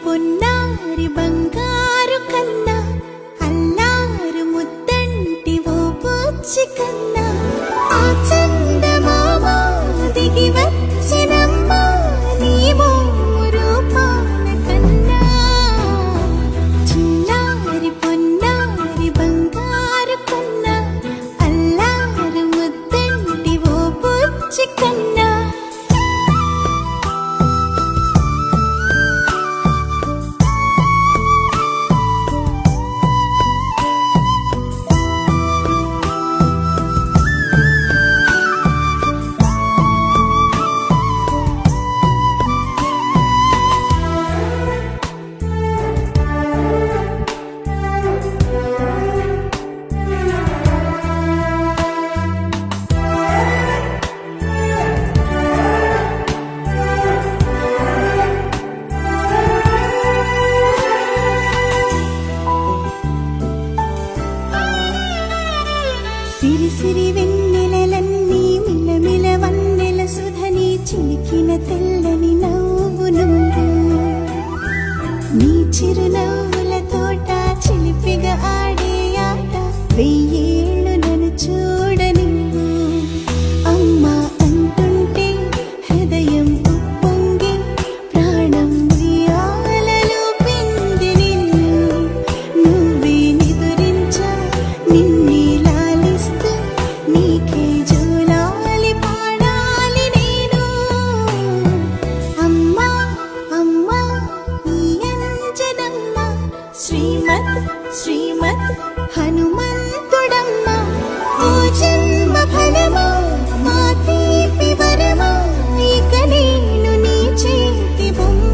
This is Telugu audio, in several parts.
పొన్నారి బంగారు కన్నా అల్లారు ముద్దంటి ఓ బుచ్చి కన్నా ఆ చందమామ దిగి వచ్చినమ్మా నీ రూపాల కన్నా చిన్నారి పొన్నారి బంగారు కన్నా అల్లారు ముద్దంటి ఓ బుచ్చి కన్నా సిరి సిరి వెన్నెలలన్నీ మిలమిల వన్నెల సుధని చిలికిన తెల్లని నవ్వు నువ్వు నీ చిరునవ్వుల తోట చిలిపిగా ఆడే ఆట వెయ్యేళ్ళు నన్ను చూడని అమ్మా అంటుంటే హృదయం ఉప్పొంగి ప్రాణం ఉయ్యాలలో పిండి నిన్ను నువ్వే నిదురించా నిన్నే నీకే జోలాలి పాడాలి నేను అమ్మా అమ్మా ఈ అంజనమ్మ శ్రీమత్ శ్రీమత్ హనుమంతుడమ్మ ఓ జన్మ ఫలమా మా తీపి వరమా ఇక నేను నీ చేతి బొమ్మ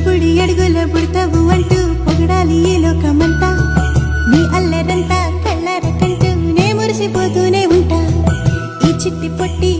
బుడి అడుగుల బుడతావు అంటూ పొగడాలి ఈ లోకమంతా నీ అల్లరంతా కళ్ళారకంటూ నే మురిసిపోతూనే ఉంటా ఈ చిట్టి పొట్టి